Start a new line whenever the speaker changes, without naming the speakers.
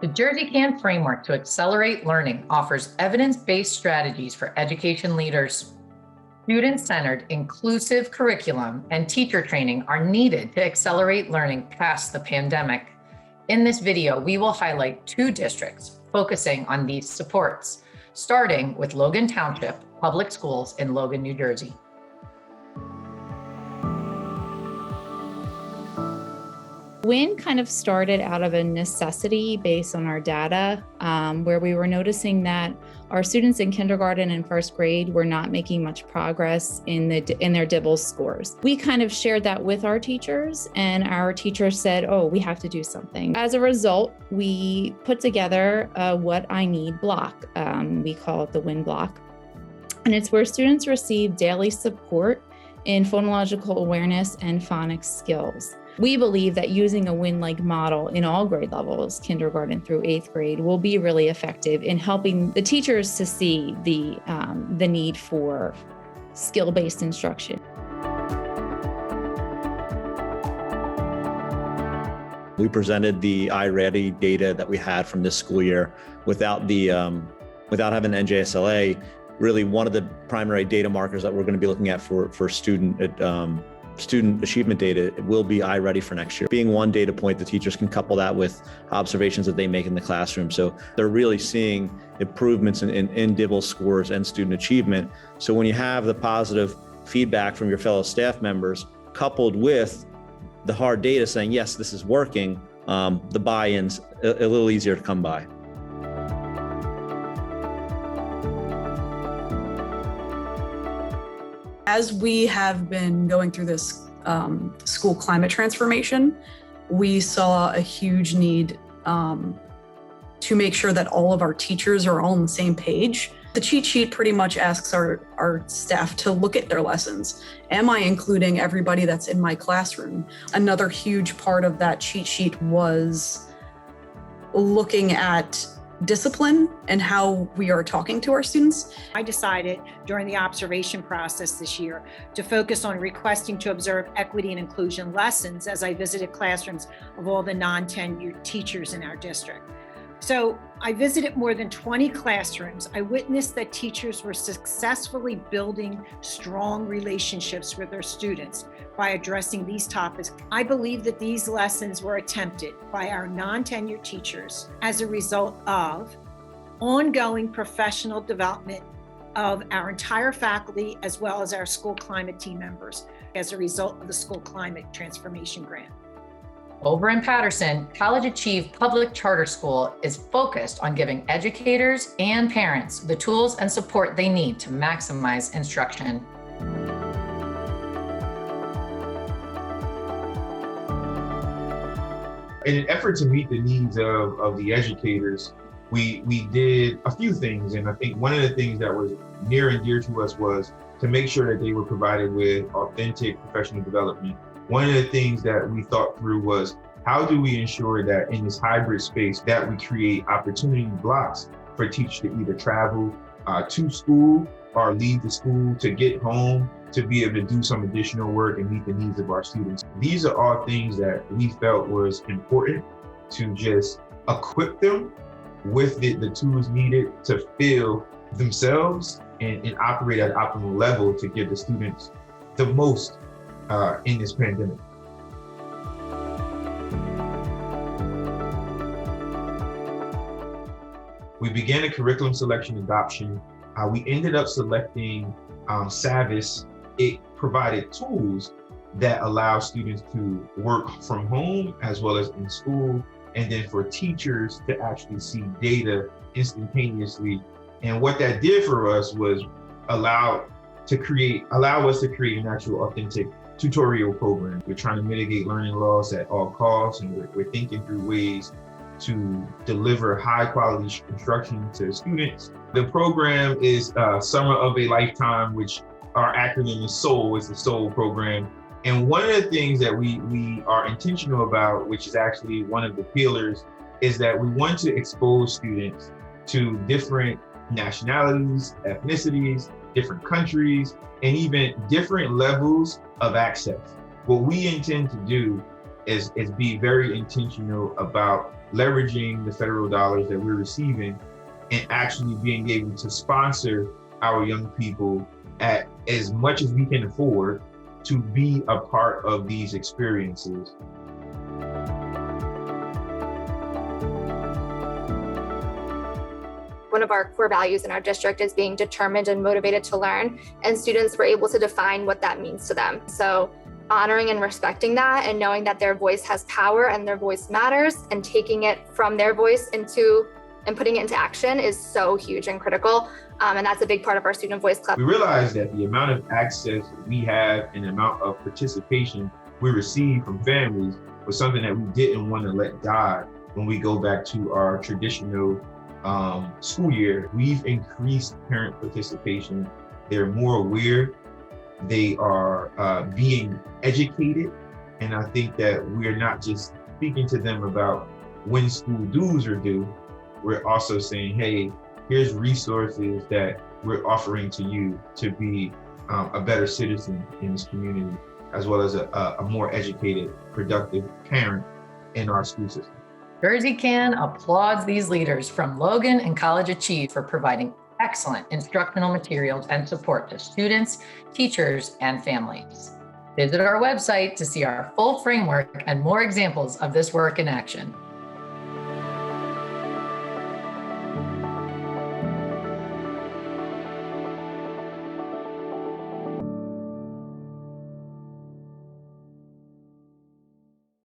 The Jersey Can Framework to Accelerate Learning offers evidence-based strategies for education leaders. Student-centered, inclusive curriculum and teacher training are needed to accelerate learning past the pandemic. In this video, we will highlight 2 districts focusing on these supports, starting with Logan Township Public Schools in Logan, New Jersey.
WIN kind of started out of a necessity based on our data, where we were noticing that our students in kindergarten and first grade were not making much progress in their DIBELS scores. We kind of shared that with our teachers, and our teachers said, oh, we have to do something. As a result, we put together a What I Need block. We call it the WIN block. And it's where students receive daily support in phonological awareness and phonics skills. We believe that using a WIN-like model in all grade levels, kindergarten through 8th grade, will be really effective in helping the teachers to see the need for skill-based instruction.
We presented the iReady data that we had from this school year without having the NJSLA. Really, one of the primary data markers that we're going to be looking at for student achievement data will be iReady for next year. Being one data point, the teachers can couple that with observations that they make in the classroom. So they're really seeing improvements in DIBELS scores and student achievement. So when you have the positive feedback from your fellow staff members, coupled with the hard data saying, yes, this is working, the buy-in's a little easier to come by.
As we have been going through this school climate transformation, we saw a huge need to make sure that all of our teachers are all on the same page. The cheat sheet pretty much asks our staff to look at their lessons. Am I including everybody that's in my classroom? Another huge part of that cheat sheet was looking at discipline and how we are talking to our students.
I decided during the observation process this year to focus on requesting to observe equity and inclusion lessons as I visited classrooms of all the non-tenured teachers in our district. So I visited more than 20 classrooms. I witnessed that teachers were successfully building strong relationships with their students by addressing these topics. I believe that these lessons were attempted by our non-tenured teachers as a result of ongoing professional development of our entire faculty, as well as our school climate team members, as a result of the School Climate Transformation Grant.
Over in Paterson, College Achieve Public Charter School is focused on giving educators and parents the tools and support they need to maximize instruction.
In an effort to meet the needs of the educators, we did a few things. And I think one of the things that was near and dear to us was to make sure that they were provided with authentic professional development. One of the things that we thought through was, how do we ensure that in this hybrid space that we create opportunity blocks for teachers to either travel to school or leave the school to get home, to be able to do some additional work and meet the needs of our students. These are all things that we felt was important to just equip them with the tools needed to feel themselves and operate at optimal level to give the students the most in this pandemic. We began a curriculum selection adoption. We ended up selecting Savvis. It provided tools that allow students to work from home as well as in school, and then for teachers to actually see data instantaneously. And what that did for us was allow us to create an actual authentic tutorial program. We're trying to mitigate learning loss at all costs, and we're thinking through ways to deliver high quality instruction to students. The program is Summer of a Lifetime, which our acronym is SOUL, is the SOUL program. And one of the things that we are intentional about, which is actually one of the pillars, is that we want to expose students to different nationalities, ethnicities, different countries, and even different levels of access. What we intend to do is be very intentional about leveraging the federal dollars that we're receiving and actually being able to sponsor our young people at as much as we can afford to be a part of these experiences.
One of our core values in our district is being determined and motivated to learn, and students were able to define what that means to them. So honoring and respecting that and knowing that their voice has power and their voice matters, and taking it from their voice into and putting it into action is so huge and critical. And that's a big part of our Student Voice Club.
We realized that the amount of access we have and the amount of participation we receive from families was something that we didn't want to let die when we go back to our traditional school year. We've increased parent participation. They're more aware. They are being educated. And I think that we're not just speaking to them about when school dues are due. We're also saying, hey, here's resources that we're offering to you to be a better citizen in this community, as well as a more educated, productive parent in our school system.
Jersey Can applauds these leaders from Logan and College Achieve for providing excellent instructional materials and support to students, teachers, and families. Visit our website to see our full framework and more examples of this work in action.